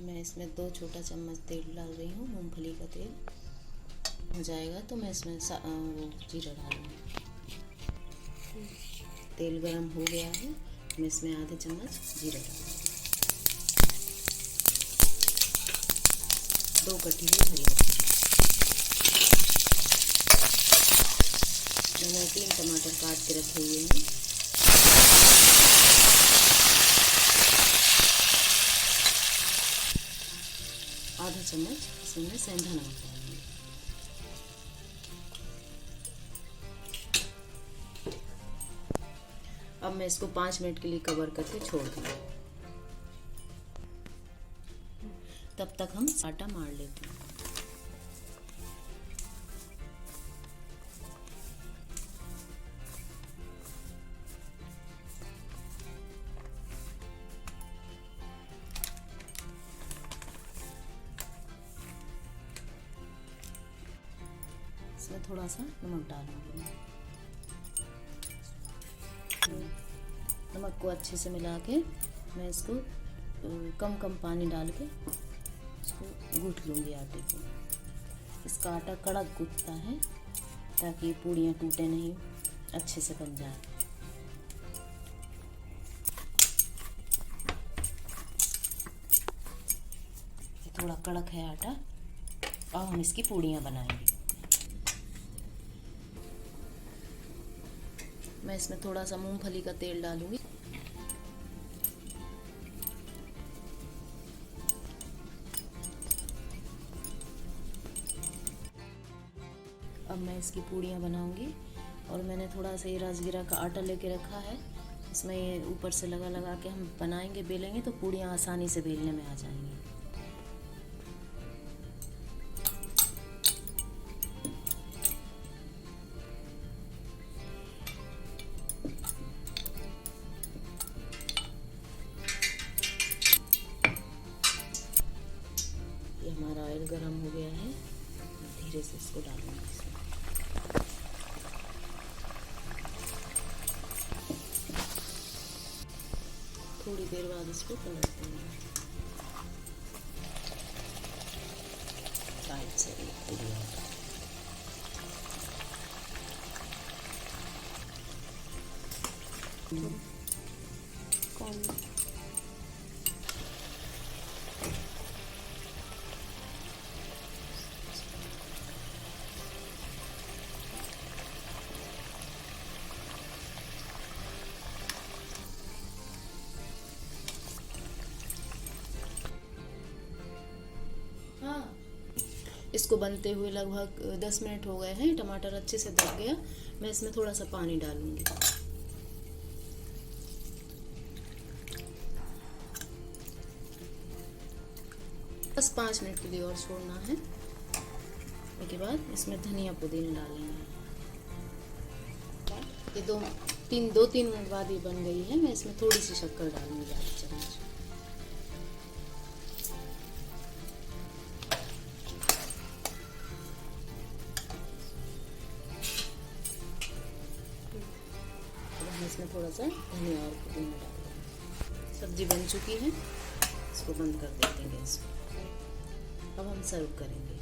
मैं इसमें 2 छोटा चम्मच तेल डाल रही हूँ, मूंगफली का तेल। हो जाएगा तो मैं इसमें वो जीरा डालूँगी। तेल गरम हो गया है, मैं इसमें आधे चम्मच जीरा डालूँगी। 2 कटी हुई हरी मिर्च, मैंने 3 टमाटर काट के रखे हुए हैं। आधा चम्मच इसमें सेंधा नमक डालूंगी। अब मैं इसको 5 मिनट के लिए कवर करके छोड़ दूंगी। तब तक हम आटा मार लेते हैं। इसमें थोड़ा सा नमक डालूंगी मैं। नमक को अच्छे से मिला के मैं इसको कम कम पानी डाल के इसको गूँथ लूँगी आटे को। इसका आटा कड़क गूँथता है ताकि पूड़ियाँ टूटे नहीं, अच्छे से बन जाए। ये थोड़ा कड़क है आटा। अब हम इसकी पूड़ियाँ बनाएंगे। मैं इसमें थोड़ा सा मूंगफली का तेल डालूंगी। अब मैं इसकी पूड़ियाँ बनाऊंगी। और मैंने थोड़ा सा ये राजगिरा का आटा लेके रखा है, इसमें ये ऊपर से लगा लगा के हम बनाएंगे, बेलेंगे तो पूड़ियाँ आसानी से बेलने में आ जाएंगी। ये हमारा ऑयल गरम हो गया है, धीरे से इसको डालूंगी इसमें। थोड़ी देर बाद इसको पलट देंगे। साइड से इसको बनते हुए लगभग 10 मिनट हो गए हैं। टमाटर अच्छे से पक गया। मैं इसमें थोड़ा सा पानी डालूंगी। बस 5 मिनट के लिए और छोड़ना है। उसके बाद इसमें धनिया पुदीना डालेंगे। ये 2-3 मिनट बाद ये बन गई है। मैं इसमें थोड़ी सी शक्कर डालूंगी, आधी चम्मच। इसमें थोड़ा सा धनिया और पुदीना डाल देंगे। सब्जी बन चुकी है, इसको बंद कर देते हैं गैस को। अब हम सर्व करेंगे।